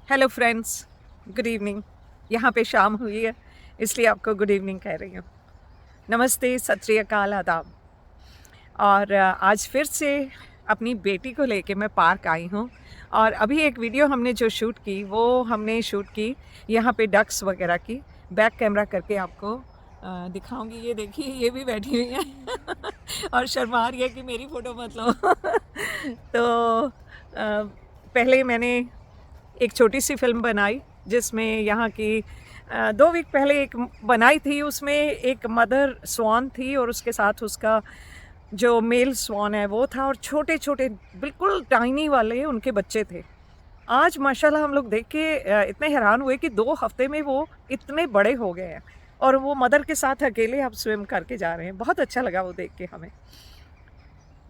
Hello friends, good evening. यहाँ पे शाम हुई है इसलिए आपको गुड इवनिंग कह रही हूँ। नमस्ते, सत श्री अकाल, आदाब। और आज फिर से अपनी बेटी को लेके मैं पार्क आई हूँ। और अभी एक वीडियो हमने जो शूट की वो हमने शूट की यहाँ पे डक्स वगैरह की। बैक कैमरा करके आपको दिखाऊंगी। ये देखिए, ये भी बैठी हुई है और शर्मा रही है कि मेरी फ़ोटो मत लो तो पहले मैंने एक छोटी सी फिल्म बनाई जिसमें यहाँ की 2 वीक पहले एक बनाई थी। उसमें एक मदर स्वान थी और उसके साथ उसका जो मेल स्वान है वो था, और छोटे छोटे बिल्कुल टाइनी वाले उनके बच्चे थे। आज माशाल्लाह हम लोग देख के इतने हैरान हुए कि 2 हफ्ते में वो इतने बड़े हो गए हैं और वो मदर के साथ अकेले अब स्विम करके जा रहे हैं। बहुत अच्छा लगा वो देख के हमें।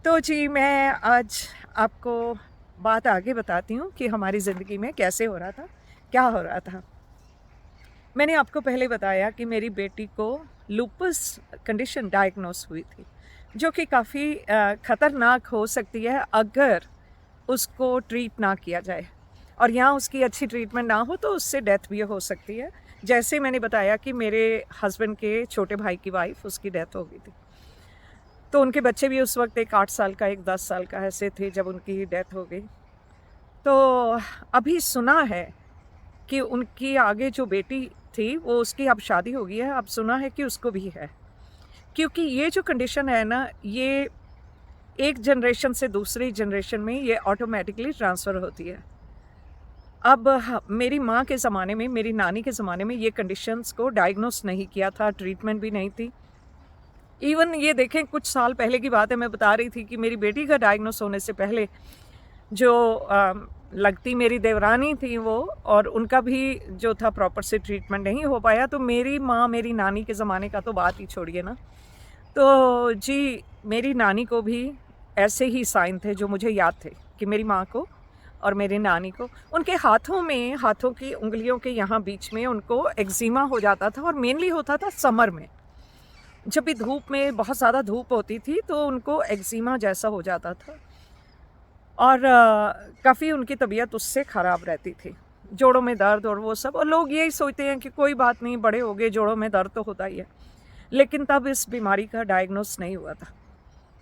तो जी, मैं आज आपको बात आगे बताती हूँ कि हमारी ज़िंदगी में कैसे हो रहा था, क्या हो रहा था। मैंने आपको पहले बताया कि मेरी बेटी को लूपस कंडीशन डायग्नोस हुई थी, जो कि काफ़ी ख़तरनाक हो सकती है अगर उसको ट्रीट ना किया जाए, और यहाँ उसकी अच्छी ट्रीटमेंट ना हो तो उससे डेथ भी हो सकती है। जैसे मैंने बताया कि मेरे हस्बैंड के छोटे भाई की वाइफ, उसकी डेथ हो गई थी। तो उनके बच्चे भी उस वक्त एक 8 साल का, एक 10 साल का ऐसे थे जब उनकी डेथ हो गई। तो अभी सुना है कि उनकी आगे जो बेटी थी वो उसकी अब शादी हो गई है। अब सुना है कि उसको भी है, क्योंकि ये जो कंडीशन है ना, ये एक जनरेशन से दूसरी जनरेशन में ये ऑटोमेटिकली ट्रांसफ़र होती है। अब मेरी माँ के ज़माने में, मेरी नानी के ज़माने में ये कंडीशंस को डायग्नोस नहीं किया था, ट्रीटमेंट भी नहीं थी। इवन ये देखें, कुछ साल पहले की बात है, मैं बता रही थी कि मेरी बेटी का डायग्नोस होने से पहले जो लगती मेरी देवरानी थी वो, और उनका भी जो था प्रॉपर से ट्रीटमेंट नहीं हो पाया। तो मेरी माँ, मेरी नानी के ज़माने का तो बात ही छोड़िए ना। तो जी, मेरी नानी को भी ऐसे ही साइन थे जो मुझे याद थे कि मेरी माँ को और मेरी नानी को, उनके हाथों में, हाथों की उंगलियों के यहाँ बीच में उनको एक्जिमा हो जाता था, और मेनली होता था समर में। जब भी धूप में, बहुत ज़्यादा धूप होती थी तो उनको एक्जिमा जैसा हो जाता था, और काफ़ी उनकी तबीयत उससे ख़राब रहती थी। जोड़ों में दर्द और वो सब, और लोग यही सोचते हैं कि कोई बात नहीं, बड़े हो गए, जोड़ों में दर्द तो होता ही है। लेकिन तब इस बीमारी का डायग्नोस नहीं हुआ था।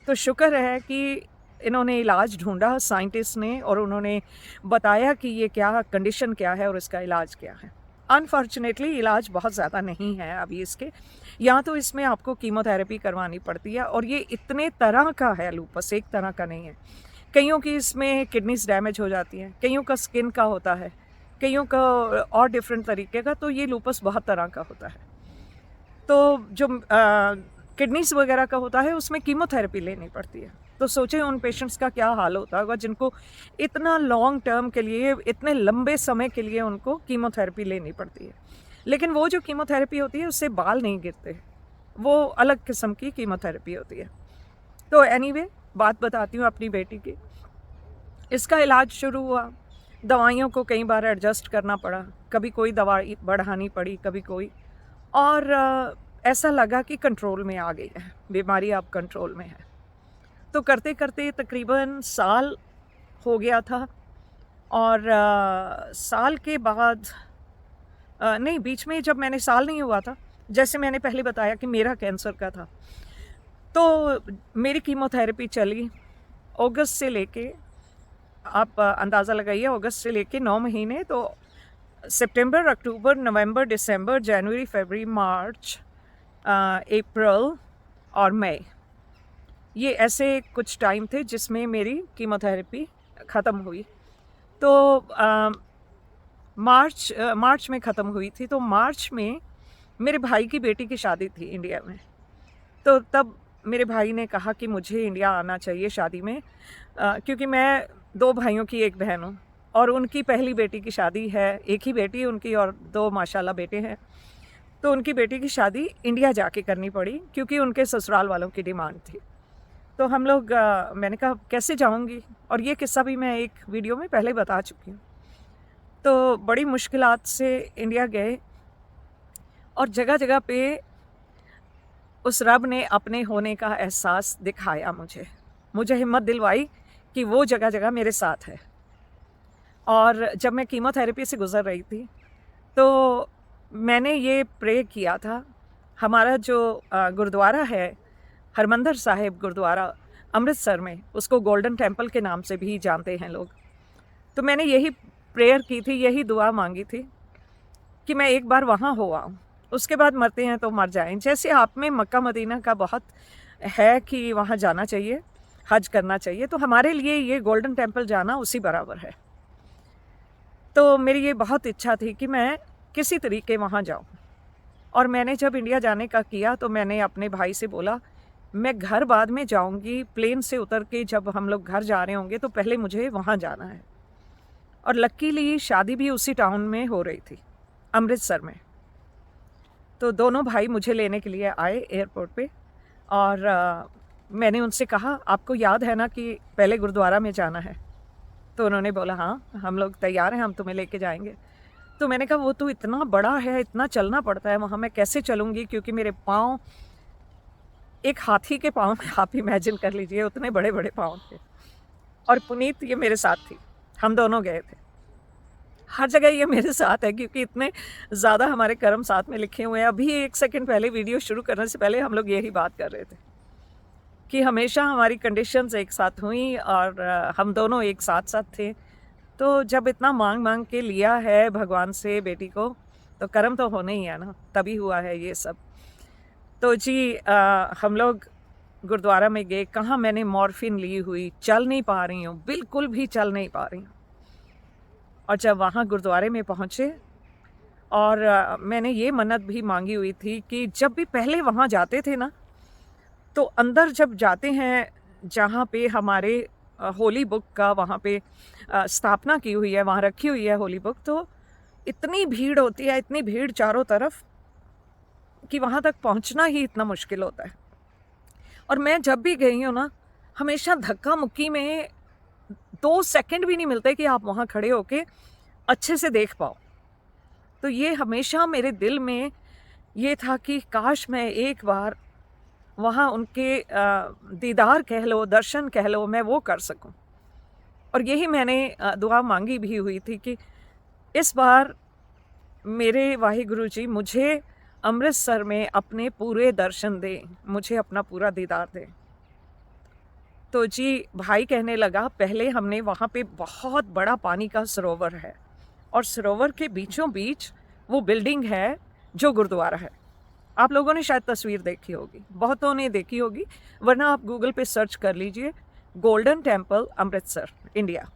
तो शुक्र है कि इन्होंने इलाज ढूँढा, साइंटिस्ट ने, और उन्होंने बताया कि ये क्या कंडीशन क्या है और इसका इलाज क्या है। अनफॉर्चुनेटली इलाज बहुत ज़्यादा नहीं है अभी इसके। या तो इसमें आपको कीमोथेरेपी करवानी पड़ती है, और ये इतने तरह का है लूपस, एक तरह का नहीं है। कईयों की इसमें किडनीज़ डैमेज हो जाती हैं, कईयों का स्किन का होता है, कईयों का और डिफरेंट तरीके का। तो ये लूपस बहुत तरह का होता है। तो जो किडनीज़ वगैरह का होता है उसमें कीमोथेरेपी लेनी पड़ती है। तो सोचें उन पेशेंट्स का क्या हाल होता होगा जिनको इतना लॉन्ग टर्म के लिए, इतने लंबे समय के लिए उनको कीमोथेरेपी लेनी पड़ती है। लेकिन वो जो कीमोथेरेपी होती है उससे बाल नहीं गिरते, वो अलग किस्म की कीमोथेरेपी होती है। तो एनीवे, बात बताती हूँ अपनी बेटी की। इसका इलाज शुरू हुआ, दवाइयों को कई बार एडजस्ट करना पड़ा, कभी कोई दवाई बढ़ानी पड़ी, कभी कोई, और ऐसा लगा कि कंट्रोल में आ गई है बीमारी, अब कंट्रोल में है। तो करते करते तकरीबन साल हो गया था, और साल के बाद नहीं, बीच में जब मैंने, साल नहीं हुआ था, जैसे मैंने पहले बताया कि मेरा कैंसर का था, तो मेरी कीमोथेरेपी चली अगस्त से लेके, आप अंदाज़ा लगाइए, अगस्त से लेके 9 महीने। तो सितंबर, अक्टूबर, नवंबर, दिसंबर, जनवरी, फरवरी, मार्च, अप्रैल और मई, ये ऐसे कुछ टाइम थे जिसमें मेरी कीमोथेरेपी ख़त्म हुई। तो मार्च में ख़त्म हुई थी। तो मार्च में मेरे भाई की बेटी की शादी थी इंडिया में। तो तब मेरे भाई ने कहा कि मुझे इंडिया आना चाहिए शादी में, क्योंकि मैं 2 भाइयों की 1 बहन हूँ, और उनकी पहली बेटी की शादी है, एक ही बेटी उनकी और 2 माशाल्लाह बेटे हैं। तो उनकी बेटी की शादी इंडिया जाके करनी पड़ी क्योंकि उनके ससुराल वालों की डिमांड थी। तो हम लोग मैंने कहा कैसे जाऊंगी, और ये किस्सा भी मैं एक वीडियो में पहले बता चुकी हूँ। तो बड़ी मुश्किलात से इंडिया गए, और जगह जगह पे उस रब ने अपने होने का एहसास दिखाया मुझे हिम्मत दिलवाई कि वो जगह जगह मेरे साथ है। और जब मैं कीमोथेरेपी से गुज़र रही थी तो मैंने ये प्रे किया था। हमारा जो गुरुद्वारा है, हरमंदिर साहिब गुरुद्वारा अमृतसर में, उसको गोल्डन टेम्पल के नाम से भी जानते हैं लोग। तो मैंने यही प्रेयर की थी, यही दुआ मांगी थी कि मैं एक बार वहाँ हो आऊँ, उसके बाद मरते हैं तो मर जाएं। जैसे आप में मक्का मदीना का बहुत है कि वहाँ जाना चाहिए, हज करना चाहिए, तो हमारे लिए ये गोल्डन टेम्पल जाना उसी बराबर है। तो मेरी ये बहुत इच्छा थी कि मैं किसी तरीके वहाँ जाऊँ। और मैंने जब इंडिया जाने का किया तो मैंने अपने भाई से बोला, मैं घर बाद में जाऊँगी, प्लेन से उतर के जब हम लोग घर जा रहे होंगे तो पहले मुझे वहाँ जाना है। और लकीली शादी भी उसी टाउन में हो रही थी, अमृतसर में। तो दोनों भाई मुझे लेने के लिए आए एयरपोर्ट पे और मैंने उनसे कहा, आपको याद है ना कि पहले गुरुद्वारा में जाना है? तो उन्होंने बोला, हाँ हम लोग तैयार हैं, हम तुम्हें लेके जाएंगे। तो मैंने कहा, वो तो इतना बड़ा है, इतना चलना पड़ता है वहाँ, मैं कैसे चलूँगी? क्योंकि मेरे पाँव एक हाथी के पाँव में, आप इमेजिन कर लीजिए, उतने बड़े बड़े पाँव थे। और पुनीत ये मेरे साथ थी, हम दोनों गए थे। हर जगह ये मेरे साथ है क्योंकि इतने ज़्यादा हमारे कर्म साथ में लिखे हुए हैं। अभी 1 सेकंड पहले वीडियो शुरू करने से पहले हम लोग यही बात कर रहे थे कि हमेशा हमारी कंडीशंस एक साथ हुई और हम दोनों एक साथ थे। तो जब इतना मांग के लिया है भगवान से बेटी को, तो कर्म तो होने ही है ना, तभी हुआ है ये सब। तो जी हम लोग गुरुद्वारा में गए। कहाँ मैंने मॉर्फिन ली हुई, चल नहीं पा रही हूँ, बिल्कुल भी चल नहीं पा रही हूँ। और जब वहाँ गुरुद्वारे में पहुँचे और मैंने ये मन्नत भी मांगी हुई थी कि जब भी पहले वहाँ जाते थे ना, तो अंदर जब जाते हैं जहाँ पे हमारे होली बुक का वहाँ पे स्थापना की हुई है, वहाँ रखी हुई है होली बुक, तो इतनी भीड़ होती है, इतनी भीड़ चारों तरफ कि वहाँ तक पहुँचना ही इतना मुश्किल होता है। और मैं जब भी गई हूँ ना, हमेशा धक्का मुक्की में 2 सेकंड भी नहीं मिलते कि आप वहाँ खड़े होके अच्छे से देख पाओ। तो ये हमेशा मेरे दिल में ये था कि काश मैं एक बार वहाँ उनके दीदार कह लो, दर्शन कह लो, मैं वो कर सकूं। और यही मैंने दुआ मांगी भी हुई थी कि इस बार मेरे वाहिगुरु जी मुझे अमृतसर में अपने पूरे दर्शन दें, मुझे अपना पूरा दीदार दें। तो जी भाई कहने लगा, पहले हमने वहाँ पे बहुत बड़ा पानी का सरोवर है और सरोवर के बीचों बीच वो बिल्डिंग है जो गुरुद्वारा है। आप लोगों ने शायद तस्वीर देखी होगी, बहुतों ने देखी होगी, वरना आप गूगल पे सर्च कर लीजिए गोल्डन टेम्पल अमृतसर इंडिया,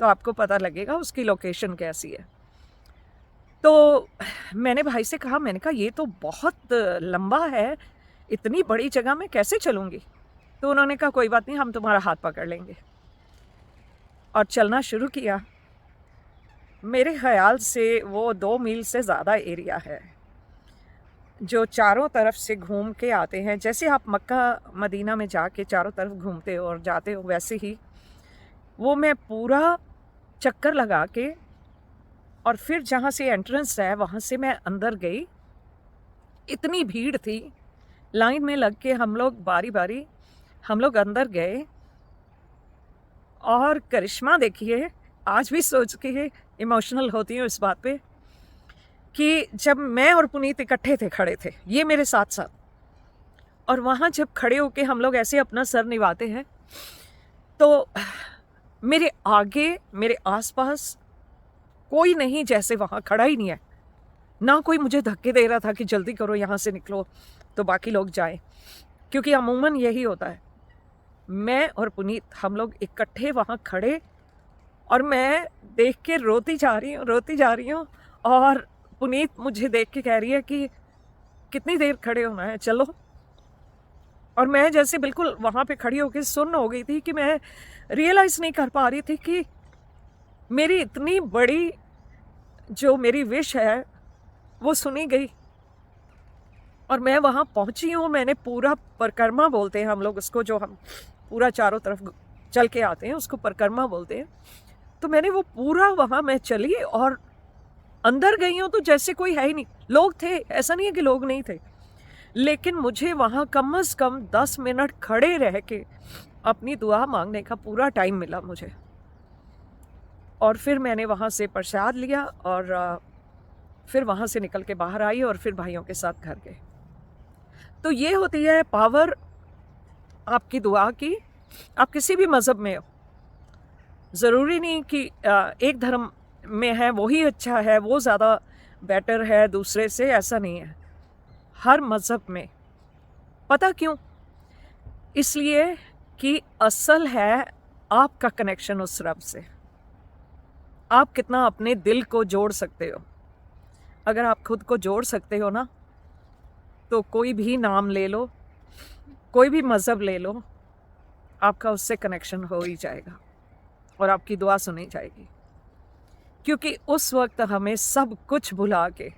तो आपको पता लगेगा उसकी लोकेशन कैसी है। तो मैंने भाई से कहा, मैंने कहा ये तो बहुत लंबा है, इतनी बड़ी जगह में कैसे चलूँगी? तो उन्होंने कहा कोई बात नहीं, हम तुम्हारा हाथ पकड़ लेंगे। और चलना शुरू किया। मेरे ख्याल से वो 2 मील से ज़्यादा एरिया है जो चारों तरफ से घूम के आते हैं। जैसे आप मक्का मदीना में जाके चारों तरफ घूमते हो और जाते हो, वैसे ही वो मैं पूरा चक्कर लगा के और फिर जहाँ से एंट्रेंस है वहाँ से मैं अंदर गई। इतनी भीड़ थी, लाइन में लग के हम लोग बारी बारी हम लोग अंदर गए। और करिश्मा देखिए, आज भी सोच के इमोशनल होती हूँ इस बात पे कि जब मैं और पुनीत इकट्ठे थे, खड़े थे, ये मेरे साथ साथ, और वहाँ जब खड़े होके हम लोग ऐसे अपना सर निभाते हैं तो मेरे आगे, मेरे आसपास कोई नहीं, जैसे वहाँ खड़ा ही नहीं है। ना कोई मुझे धक्के दे रहा था कि जल्दी करो, यहाँ से निकलो तो बाकी लोग जाएं, क्योंकि अमूमन यही होता है। मैं और पुनीत हम लोग इकट्ठे वहाँ खड़े और मैं देख के रोती जा रही हूँ और पुनीत मुझे देख के कह रही है कि कितनी देर खड़े होना है, चलो। और मैं जैसे बिल्कुल वहाँ पे खड़ी होकर सुन्न हो गई थी कि मैं रियलाइज़ नहीं कर पा रही थी कि मेरी इतनी बड़ी जो मेरी विश है वो सुनी गई। और मैं वहाँ पहुँची हूँ, मैंने पूरा परिक्रमा बोलते हैं हम लोग उसको, जो हम पूरा चारों तरफ चल के आते हैं उसको परिक्रमा बोलते हैं। तो मैंने वो पूरा वहाँ मैं चली और अंदर गई हूँ तो जैसे कोई है ही नहीं। लोग थे, ऐसा नहीं है कि लोग नहीं थे, लेकिन मुझे वहाँ कम से कम 10 मिनट खड़े रह के अपनी दुआ मांगने का पूरा टाइम मिला मुझे। और फिर मैंने वहाँ से प्रसाद लिया और फिर वहाँ से निकल के बाहर आई और फिर भाइयों के साथ घर गए। तो ये होती है पावर आपकी दुआ की। आप किसी भी मज़हब में हो, ज़रूरी नहीं कि एक धर्म में है वही अच्छा है, वो ज़्यादा बेटर है दूसरे से, ऐसा नहीं है। हर मज़हब में, पता क्यों? इसलिए कि असल है आपका कनेक्शन उस रब से। आप कितना अपने दिल को जोड़ सकते हो। अगर आप खुद को जोड़ सकते हो ना, तो कोई भी नाम ले लो, कोई भी मज़हब ले लो, आपका उससे कनेक्शन हो ही जाएगा और आपकी दुआ सुनी जाएगी। क्योंकि उस वक्त हमें सब कुछ भुला के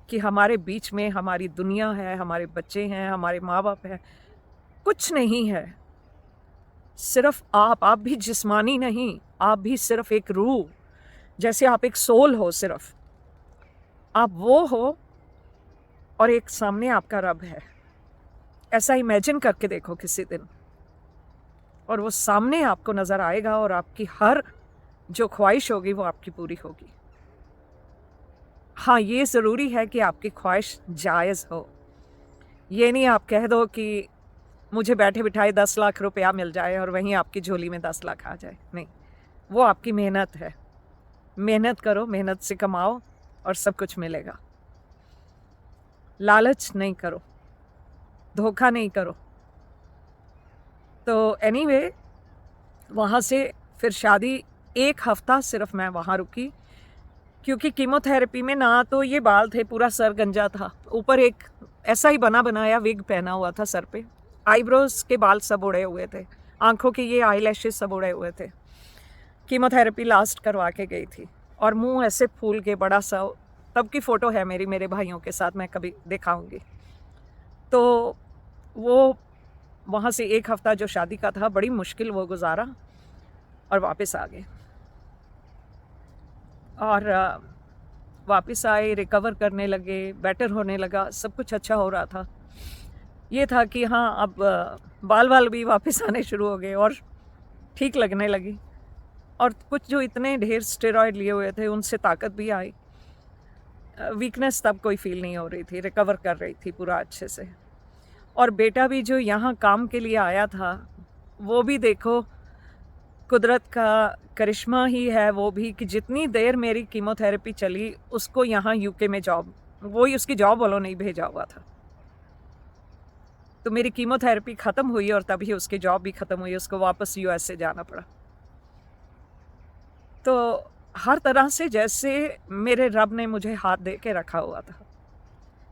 कि हमारे बीच में हमारी दुनिया है, हमारे बच्चे हैं, हमारे माँ बाप हैं, कुछ नहीं है। सिर्फ आप भी जिस्मानी नहीं, आप भी सिर्फ एक रूह, जैसे आप एक सोल हो, सिर्फ आप वो हो और एक सामने आपका रब है। ऐसा इमेजिन करके देखो किसी दिन, और वो सामने आपको नज़र आएगा और आपकी हर जो ख्वाहिश होगी वो आपकी पूरी होगी। हाँ, ये ज़रूरी है कि आपकी ख्वाहिश जायज़ हो। ये नहीं आप कह दो कि मुझे बैठे बिठाए 10 लाख रुपया मिल जाए और वहीं आपकी झोली में 10 लाख आ जाए। नहीं, वो आपकी मेहनत है। मेहनत करो, मेहनत से कमाओ और सब कुछ मिलेगा। लालच नहीं करो, धोखा नहीं करो। तो एनीवे, वहाँ से फिर शादी, 1 हफ़्ता सिर्फ मैं वहाँ रुकी, क्योंकि कीमोथेरेपी में ना तो ये बाल थे, पूरा सर गंजा था, ऊपर एक ऐसा ही बना बनाया विग पहना हुआ था सर पे, आईब्रोज के बाल सब उड़े हुए थे, आंखों के ये आईलैशेस सब उड़े हुए थे। कीमोथेरेपी लास्ट करवा के गई थी और मुंह ऐसे फूल के बड़ा सा, तब की फ़ोटो है मेरी मेरे भाइयों के साथ, मैं कभी दिखाऊंगी। तो वो वहाँ से 1 हफ़्ता जो शादी का था, बड़ी मुश्किल वो गुजारा और वापस आ गए। और वापस आए, रिकवर करने लगे, बेटर होने लगा, सब कुछ अच्छा हो रहा था। ये था कि हाँ, अब बाल भी वापस आने शुरू हो गए और ठीक लगने लगी, और कुछ जो इतने ढेर स्टेरॉयड लिए हुए थे उनसे ताकत भी आई। वीकनेस तब कोई फील नहीं हो रही थी, रिकवर कर रही थी पूरा अच्छे से। और बेटा भी जो यहाँ काम के लिए आया था, वो भी देखो कुदरत का करिश्मा ही है वो भी, कि जितनी देर मेरी कीमोथेरेपी चली, उसको यहाँ यूके में जॉब, वही उसकी जॉब वालों ने भेजा हुआ था। तो मेरी कीमोथेरेपी ख़त्म हुई और तभी उसकी जॉब भी ख़त्म हुई, उसको वापस यूएस से जाना पड़ा। तो हर तरह से जैसे मेरे रब ने मुझे हाथ दे के रखा हुआ था।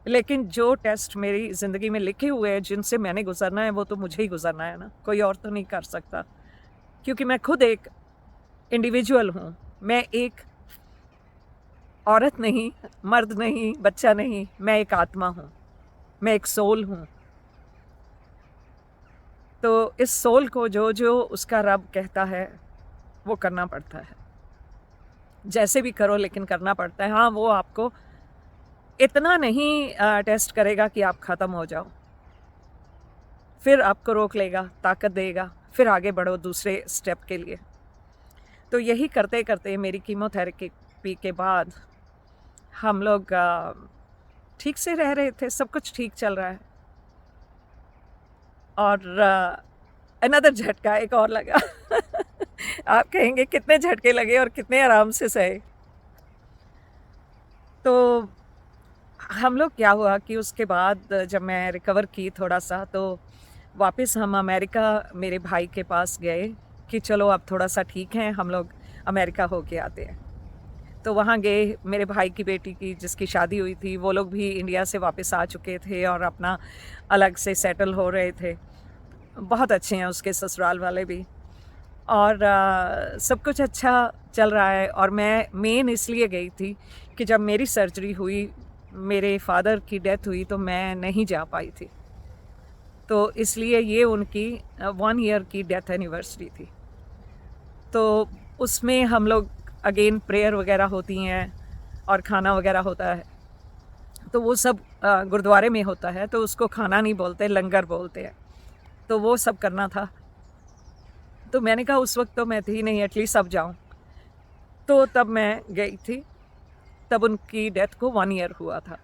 लेकिन जो टेस्ट मेरी ज़िंदगी में लिखे हुए हैं, जिनसे मैंने गुजरना है, वो तो मुझे ही गुजरना है ना, कोई और तो नहीं कर सकता। क्योंकि मैं खुद एक इंडिविजुअल हूँ, मैं एक औरत नहीं, मर्द नहीं, बच्चा नहीं, मैं एक आत्मा हूँ, मैं एक सोल हूँ। तो इस सोल को जो जो उसका रब कहता है वो करना पड़ता है, जैसे भी करो लेकिन करना पड़ता है। हाँ, वो आपको इतना नहीं टेस्ट करेगा कि आप ख़त्म हो जाओ, फिर आपको रोक लेगा, ताकत देगा, फिर आगे बढ़ो दूसरे स्टेप के लिए। तो यही करते करते मेरी कीमोथेरेपी के बाद हम लोग ठीक से रह रहे थे, सब कुछ ठीक चल रहा है। और अनदर झटका एक और लगा। आप कहेंगे कितने झटके लगे और कितने आराम से सहे। तो हम लोग क्या हुआ कि उसके बाद जब मैं रिकवर की थोड़ा सा, तो वापस हम अमेरिका मेरे भाई के पास गए कि चलो अब थोड़ा सा ठीक है, हम लोग अमेरिका हो के आते हैं। तो वहाँ गए, मेरे भाई की बेटी की जिसकी शादी हुई थी, वो लोग भी इंडिया से वापस आ चुके थे और अपना अलग से सेटल हो रहे थे। बहुत अच्छे हैं उसके ससुराल वाले भी, और सब कुछ अच्छा चल रहा है। और मैं मेन इसलिए गई थी कि जब मेरी सर्जरी हुई, मेरे फादर की डेथ हुई, तो मैं नहीं जा पाई थी। तो इसलिए ये उनकी 1 ईयर की डेथ एनिवर्सरी थी। तो उसमें हम लोग अगेन प्रेयर वगैरह होती हैं और खाना वगैरह होता है। तो वो सब गुरुद्वारे में होता है, तो उसको खाना नहीं बोलते, लंगर बोलते हैं। तो वो सब करना था। तो मैंने कहा उस वक्त तो मैं थी नहीं, एटलीस्ट अब जाऊँ। तो तब मैं गई थी, तब उनकी डेथ को 1 ईयर हुआ था।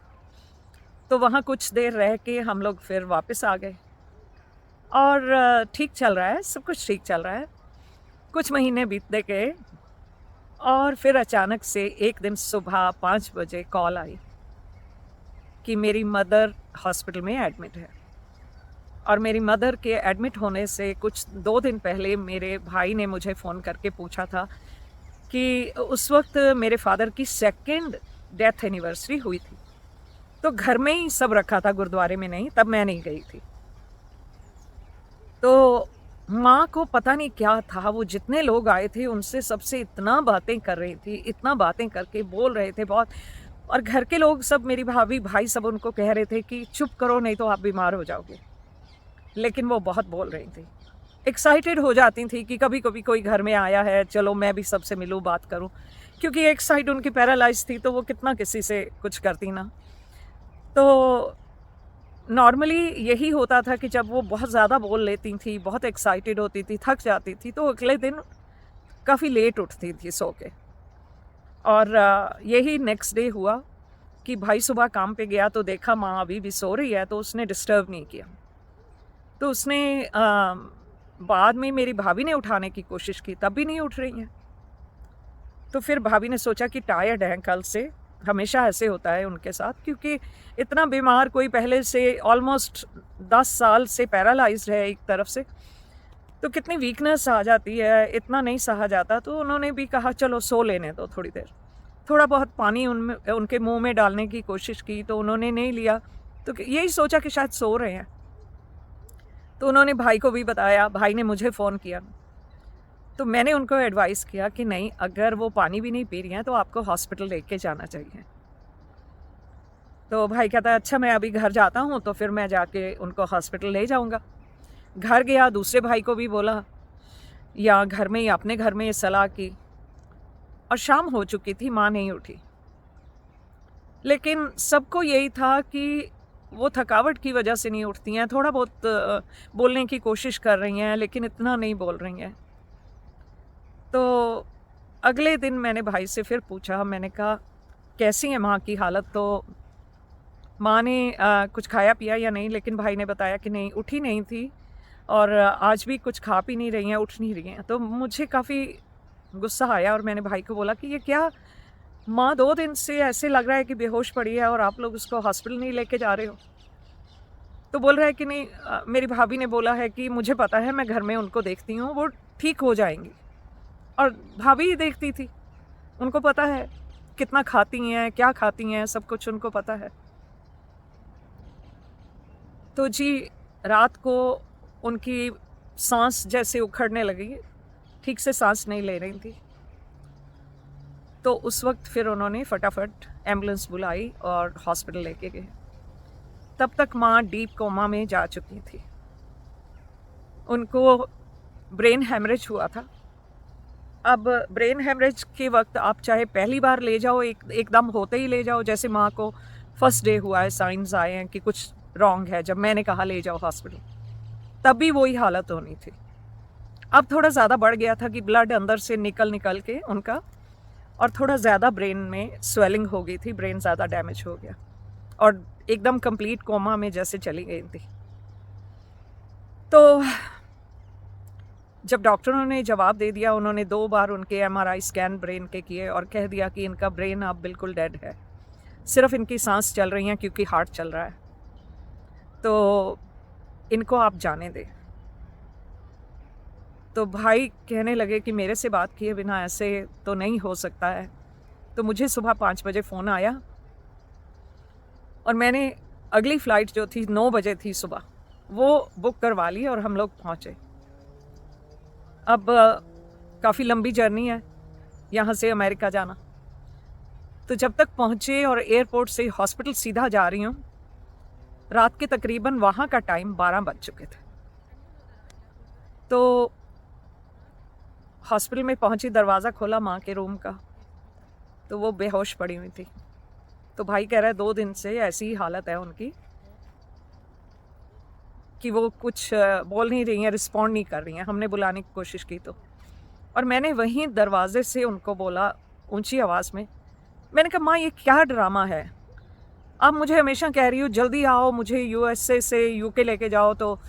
तो वहाँ कुछ देर रह के हम लोग फिर वापस आ गए और ठीक चल रहा है, सब कुछ ठीक चल रहा है। कुछ महीने बीतते गए और फिर अचानक से एक दिन सुबह 5 बजे कॉल आई कि मेरी मदर हॉस्पिटल में एडमिट है। और मेरी मदर के एडमिट होने से कुछ 2 दिन पहले मेरे भाई ने मुझे फ़ोन करके पूछा था कि उस वक्त मेरे फादर की 2nd डेथ एनिवर्सरी हुई थी। तो घर में ही सब रखा था, गुरुद्वारे में नहीं, तब मैं नहीं गई थी। तो माँ को पता नहीं क्या था, वो जितने लोग आए थे उनसे सबसे इतना बातें कर रही थी, इतना बातें करके बोल रहे थे बहुत। और घर के लोग सब, मेरी भाभी भाई सब उनको कह रहे थे कि चुप करो नहीं तो आप बीमार हो जाओगे। लेकिन वो बहुत बोल रही थी, एक्साइटेड हो जाती थी कि कभी कभी कोई घर में आया है, चलो मैं भी सबसे मिलूँ, बात करूँ। क्योंकि एक साइड उनकी पैरालाइज थी तो वो कितना किसी से कुछ करती ना। तो नॉर्मली यही होता था कि जब वो बहुत ज़्यादा बोल लेती थी, बहुत एक्साइटेड होती थी, थक जाती थी, तो अगले दिन काफ़ी लेट उठती थी सो के। और यही नेक्स्ट डे हुआ कि भाई सुबह काम पे गया तो देखा माँ अभी भी सो रही है, तो उसने डिस्टर्ब नहीं किया। तो उसने बाद में मेरी भाभी ने उठाने की कोशिश की, तब भी नहीं उठ रही हैं। तो फिर भाभी ने सोचा कि टायर्ड हैं कल से, हमेशा ऐसे होता है उनके साथ, क्योंकि इतना बीमार कोई पहले से ऑलमोस्ट 10 साल से पैरालाइज्ड है एक तरफ से, तो कितनी वीकनेस आ जाती है, इतना नहीं सहा जाता। तो उन्होंने भी कहा चलो सो लेने दो थोड़ी देर। थोड़ा बहुत पानी उनके मुंह में डालने की कोशिश की तो उन्होंने नहीं लिया, तो यही सोचा कि शायद सो रहे हैं। तो उन्होंने भाई को भी बताया, भाई ने मुझे फ़ोन किया। तो मैंने उनको एडवाइस किया कि नहीं, अगर वो पानी भी नहीं पी रही हैं तो आपको हॉस्पिटल लेके जाना चाहिए। तो भाई कहता है अच्छा मैं अभी घर जाता हूँ, तो फिर मैं जाके उनको हॉस्पिटल ले जाऊँगा। घर गया, दूसरे भाई को भी बोला, या घर में ही अपने घर में ये सलाह की। और शाम हो चुकी थी, माँ नहीं उठी। लेकिन सबको यही था कि वो थकावट की वजह से नहीं उठती हैं, थोड़ा बहुत बोलने की कोशिश कर रही हैं, लेकिन इतना नहीं बोल रही हैं। तो अगले दिन मैंने भाई से फिर पूछा, मैंने कहा कैसी है माँ की हालत? तो माँ ने कुछ खाया पिया या नहीं, लेकिन भाई ने बताया कि नहीं, उठी नहीं थी और आज भी कुछ खा पी नहीं रही हैं, उठ नहीं रही हैं। तो मुझे काफ़ी गुस्सा आया और मैंने भाई को बोला कि ये क्या, माँ 2 दिन से ऐसे लग रहा है कि बेहोश पड़ी है और आप लोग उसको हॉस्पिटल नहीं लेके जा रहे हो। तो बोल रहा है कि नहीं, मेरी भाभी ने बोला है कि मुझे पता है, मैं घर में उनको देखती हूँ, वो ठीक हो जाएंगी। और भाभी ही देखती थी, उनको पता है कितना खाती हैं, क्या खाती हैं, सब कुछ उनको पता है। तो जी, रात को उनकी सांस जैसे उखड़ने लगी, ठीक से सांस नहीं ले रही थी। तो उस वक्त फिर उन्होंने फटाफट एम्बुलेंस बुलाई और हॉस्पिटल लेके गए। तब तक माँ डीप कोमा में जा चुकी थी। उनको ब्रेन हैमरेज हुआ था। अब ब्रेन हैमरेज के वक्त आप चाहे पहली बार ले जाओ, एकदम होते ही ले जाओ, जैसे माँ को फर्स्ट डे हुआ है, साइंस आए हैं कि कुछ रॉन्ग है, जब मैंने कहा ले जाओ हॉस्पिटल, तब भी वही हालत होनी थी। अब थोड़ा ज़्यादा बढ़ गया था कि ब्लड अंदर से निकल के उनका, और थोड़ा ज़्यादा ब्रेन में स्वेलिंग हो गई थी, ब्रेन ज़्यादा डैमेज हो गया और एकदम कंप्लीट कोमा में जैसे चली गई थी। तो जब डॉक्टरों ने जवाब दे दिया, उन्होंने 2 बार उनके एमआरआई स्कैन ब्रेन के किए और कह दिया कि इनका ब्रेन अब बिल्कुल डेड है, सिर्फ इनकी सांस चल रही हैं क्योंकि हार्ट चल रहा है, तो इनको आप जाने दें। तो भाई कहने लगे कि मेरे से बात किए बिना ऐसे तो नहीं हो सकता है। तो मुझे सुबह 5 बजे फ़ोन आया और मैंने अगली फ़्लाइट जो थी 9 बजे थी सुबह, वो बुक करवा ली और हम लोग पहुँचे। अब काफ़ी लंबी जर्नी है यहाँ से अमेरिका जाना। तो जब तक पहुँचे और एयरपोर्ट से हॉस्पिटल सीधा जा रही हूँ, रात के तकरीबन वहाँ का टाइम 12 बज चुके थे। तो हॉस्पिटल में पहुँची, दरवाज़ा खोला माँ के रूम का, तो वो बेहोश पड़ी हुई थी। तो भाई कह रहा है 2 दिन से ऐसी ही हालत है उनकी कि वो कुछ बोल नहीं रही हैं, रिस्पॉन्ड नहीं कर रही हैं। हमने बुलाने की कोशिश की तो, और मैंने वहीं दरवाजे से उनको बोला ऊंची आवाज़ में। मैंने कहा माँ ये क्या ड्रामा है, आप मुझे हमेशा कह रही हो जल्दी आओ, मुझे यूएसए से यूके लेके जाओ, तो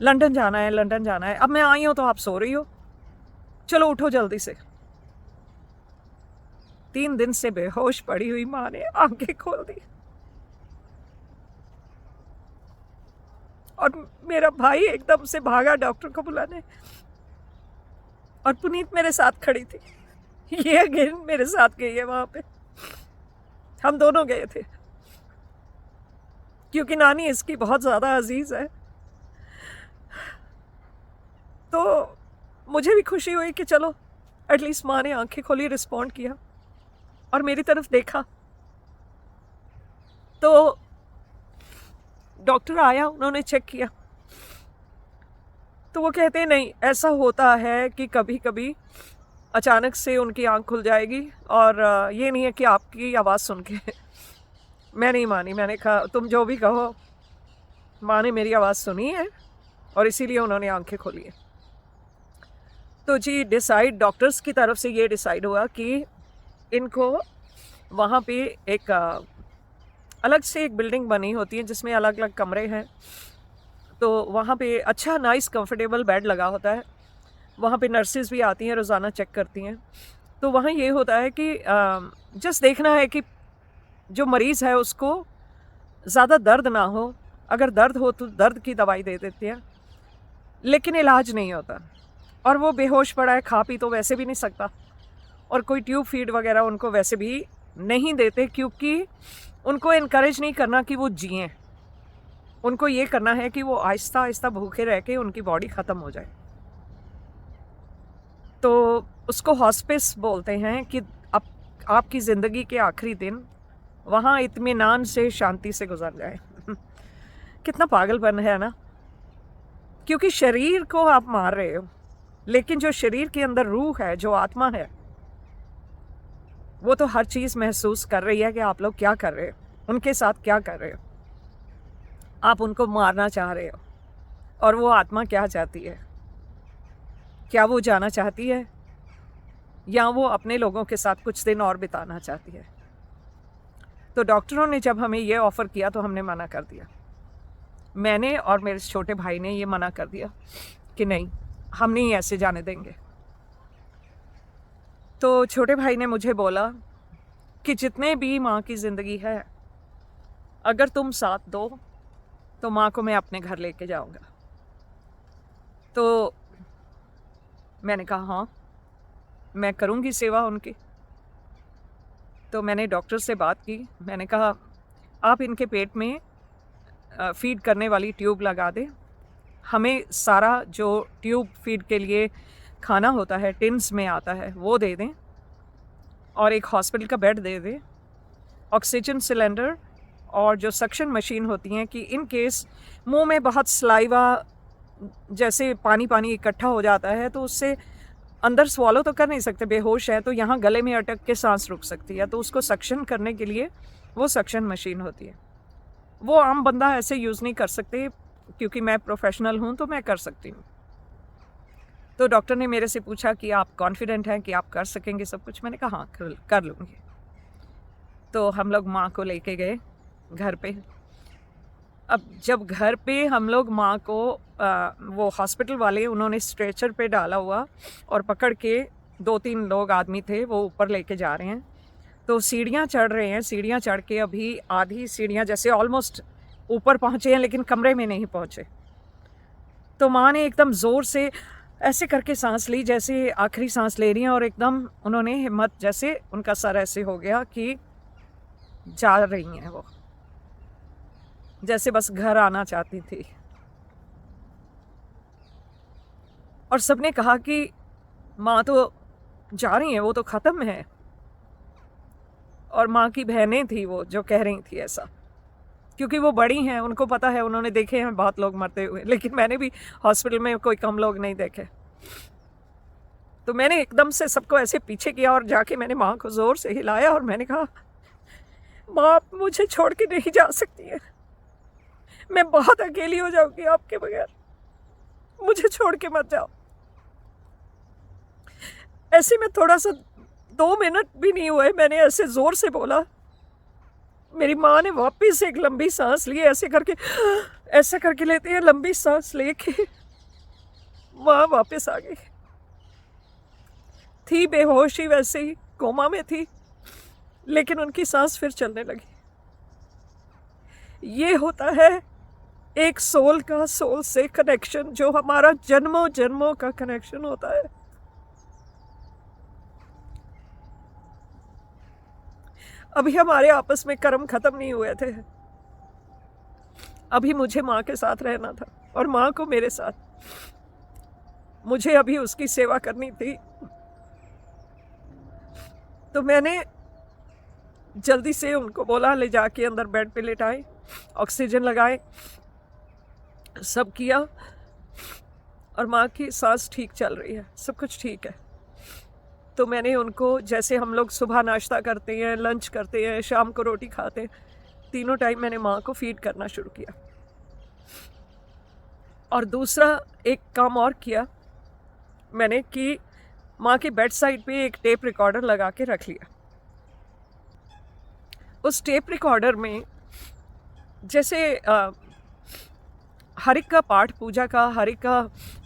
लंदन जाना है, लंदन जाना है। अब मैं आई हूँ तो आप सो रही हो, चलो उठो जल्दी से। 3 दिन से बेहोश पड़ी हुई माँ ने आंखें खोल दी और मेरा भाई एकदम से भागा डॉक्टर को बुलाने, और पुनीत मेरे साथ खड़ी थी। ये अगेन मेरे साथ गई है वहां पे, हम दोनों गए थे क्योंकि नानी इसकी बहुत ज़्यादा अजीज है। तो मुझे भी खुशी हुई कि चलो एटलीस्ट माँ ने आंखें खोली, रिस्पॉन्ड किया और मेरी तरफ देखा। तो डॉक्टर आया, उन्होंने चेक किया, तो वो कहते हैं नहीं, ऐसा होता है कि कभी कभी अचानक से उनकी आंख खुल जाएगी, और ये नहीं है कि आपकी आवाज़ सुन के। मैं नहीं मानी, मैंने कहा तुम जो भी कहो, माँ ने मेरी आवाज़ सुनी है और इसीलिए उन्होंने आंखें खोली है। तो जी डिसाइड डॉक्टर्स की तरफ से ये डिसाइड हुआ कि इनको वहाँ पे एक अलग से एक बिल्डिंग बनी होती है जिसमें अलग अलग कमरे हैं, तो वहाँ पे अच्छा नाइस कंफर्टेबल बेड लगा होता है। वहाँ पे नर्सेज भी आती हैं, रोज़ाना चेक करती हैं। तो वहाँ ये होता है कि जस्ट देखना है कि जो मरीज़ है उसको ज़्यादा दर्द ना हो, अगर दर्द हो तो दर्द की दवाई दे देते हैं, लेकिन इलाज नहीं होता। और वो बेहोश पड़ा है, खा पी तो वैसे भी नहीं सकता, और कोई ट्यूब फीड वगैरह उनको वैसे भी नहीं देते, क्योंकि उनको इनकरेज नहीं करना कि वो जिएं, उनको ये करना है कि वो आहिस्ता आहिस्ता भूखे रह के उनकी बॉडी ख़त्म हो जाए। तो उसको हॉस्पिस बोलते हैं कि अब आपकी ज़िंदगी के आखिरी दिन वहाँ इत्मीनान से, शांति से गुजर जाए। कितना पागलपन है ना, क्योंकि शरीर को आप मार रहे हो, लेकिन जो शरीर के अंदर रूह है, जो आत्मा है, वो तो हर चीज़ महसूस कर रही है कि आप लोग क्या कर रहे हो, उनके साथ क्या कर रहे हो। आप उनको मारना चाह रहे हो, और वो आत्मा क्या चाहती है? क्या वो जाना चाहती है, या वो अपने लोगों के साथ कुछ दिन और बिताना चाहती है? तो डॉक्टरों ने जब हमें ये ऑफ़र किया तो हमने मना कर दिया। मैंने और मेरे छोटे भाई ने ये मना कर दिया कि नहीं, हम नहीं ऐसे जाने देंगे। तो छोटे भाई ने मुझे बोला कि जितने भी माँ की ज़िंदगी है, अगर तुम साथ दो तो माँ को मैं अपने घर लेके जाऊँगा। तो मैंने कहा हाँ, मैं करूँगी सेवा उनकी। तो मैंने डॉक्टर से बात की, मैंने कहा आप इनके पेट में फीड करने वाली ट्यूब लगा दें, हमें सारा जो ट्यूब फीड के लिए खाना होता है टिन्स में आता है वो दे दें, और एक हॉस्पिटल का बेड दे दें, ऑक्सीजन सिलेंडर, और जो सक्शन मशीन होती हैं कि इन केस मुंह में बहुत स्लाइवा जैसे पानी पानी इकट्ठा हो जाता है तो उससे अंदर स्वॉलो तो कर नहीं सकते, बेहोश है, तो यहाँ गले में अटक के सांस रुक सकती है, तो उसको सक्शन करने के लिए वो सक्शन मशीन होती है। वो आम बंदा ऐसे यूज़ नहीं कर सकते, क्योंकि मैं प्रोफेशनल हूँ तो मैं कर सकती हूँ। तो डॉक्टर ने मेरे से पूछा कि आप कॉन्फिडेंट हैं कि आप कर सकेंगे सब कुछ? मैंने कहा हाँ, कर लूँगी। तो हम लोग माँ को लेके गए घर पे। अब जब घर पे हम लोग माँ को वो हॉस्पिटल वाले, उन्होंने स्ट्रेचर पे डाला हुआ और पकड़ के 2-3 लोग आदमी थे, वो ऊपर लेके जा रहे हैं। तो सीढ़ियाँ चढ़ रहे हैं, सीढ़ियाँ चढ़ के अभी आधी सीढ़ियाँ जैसे ऑलमोस्ट ऊपर पहुँचे हैं, लेकिन कमरे में नहीं पहुँचे। तो माँ ने एकदम ज़ोर से ऐसे करके सांस ली जैसे आखिरी सांस ले रही हैं, और एकदम उन्होंने हिम्मत, जैसे उनका सर ऐसे हो गया कि जा रही हैं वो, जैसे बस घर आना चाहती थी। और सबने कहा कि माँ तो जा रही हैं, वो तो ख़त्म है। और माँ की बहनें थी वो जो कह रही थी ऐसा, क्योंकि वो बड़ी हैं, उनको पता है, उन्होंने देखे हैं बहुत लोग मरते हुए, लेकिन मैंने भी हॉस्पिटल में कोई कम लोग नहीं देखे। तो मैंने एकदम से सबको ऐसे पीछे किया और जाके मैंने माँ को ज़ोर से हिलाया और मैंने कहा माँ आप मुझे छोड़ के नहीं जा सकती है, मैं बहुत अकेली हो जाऊंगी आपके बगैर, मुझे छोड़ के मत जाओ। ऐसे में थोड़ा सा 2 मिनट भी नहीं हुए, मैंने ऐसे ज़ोर से बोला, मेरी माँ ने वापस एक लंबी सांस ली, ऐसे करके लेते हैं, लंबी सांस लेके माँ वापस आ गई। थी बेहोशी, वैसे ही कोमा में थी, लेकिन उनकी सांस फिर चलने लगी। ये होता है एक सोल का सोल से कनेक्शन, जो हमारा जन्मों जन्मों का कनेक्शन होता है। अभी हमारे आपस में कर्म खत्म नहीं हुए थे, अभी मुझे माँ के साथ रहना था और माँ को मेरे साथ। मुझे अभी उसकी सेवा करनी थी, तो मैंने जल्दी से उनको बोला ले जाके अंदर बेड पे लेटाए, ऑक्सीजन लगाए, सब किया, और माँ की सांस ठीक चल रही है, सब कुछ ठीक है। तो मैंने उनको, जैसे हम लोग सुबह नाश्ता करते हैं, लंच करते हैं, शाम को रोटी खाते हैं, तीनों टाइम मैंने माँ को फीड करना शुरू किया। और दूसरा एक काम और किया मैंने कि माँ के बेड साइड पे एक टेप रिकॉर्डर लगा के रख लिया। उस टेप रिकॉर्डर में जैसे हर एक का पाठ पूजा का, हर एक का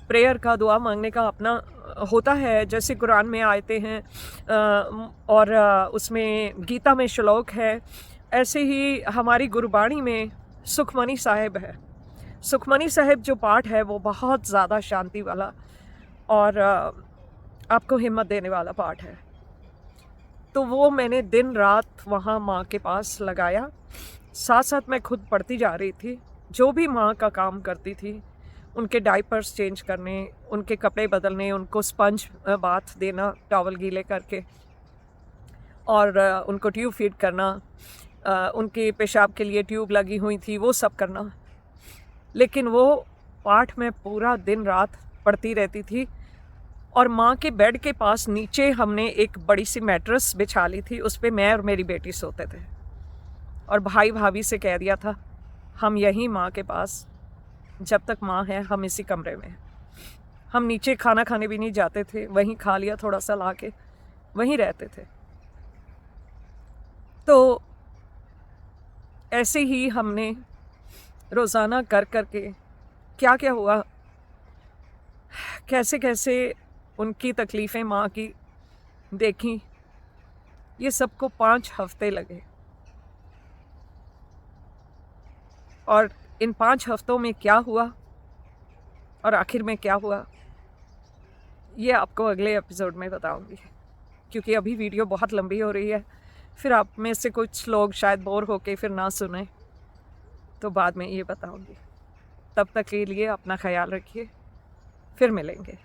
प्रेयर का, दुआ मांगने का अपना होता है। जैसे कुरान में आयते हैं और उसमें गीता में श्लोक है, ऐसे ही हमारी गुरबाणी में सुखमनी साहिब है। सुखमनी साहिब जो पाठ है वो बहुत ज़्यादा शांति वाला और आपको हिम्मत देने वाला पाठ है। तो वो मैंने दिन रात वहाँ माँ के पास लगाया, साथ साथ मैं खुद पढ़ती जा रही थी। जो भी माँ का काम करती थी, उनके डाइपर्स चेंज करने, उनके कपड़े बदलने, उनको स्पंज बाथ देना टॉवल गीले करके, और उनको ट्यूब फीड करना, उनके पेशाब के लिए ट्यूब लगी हुई थी, वो सब करना। लेकिन वो पाठ में पूरा दिन रात पढ़ती रहती थी। और माँ के बेड के पास नीचे हमने एक बड़ी सी मैट्रेस बिछा ली थी, उस पर मैं और मेरी बेटी सोते थे। और भाई भाभी से कह दिया था हम यहीं माँ के पास, जब तक माँ है हम इसी कमरे में। हम नीचे खाना खाने भी नहीं जाते थे, वहीं खा लिया थोड़ा सा ला के, वहीं रहते थे। तो ऐसे ही हमने रोज़ाना कर के क्या क्या हुआ, कैसे कैसे उनकी तकलीफ़ें माँ की देखी, ये सबको 5 हफ्ते लगे। और इन 5 हफ्तों में क्या हुआ और आखिर में क्या हुआ, ये आपको अगले एपिसोड में बताऊंगी, क्योंकि अभी वीडियो बहुत लंबी हो रही है। फिर आप में से कुछ लोग शायद बोर होके फिर ना सुने, तो बाद में ये बताऊंगी। तब तक के लिए अपना ख्याल रखिए, फिर मिलेंगे।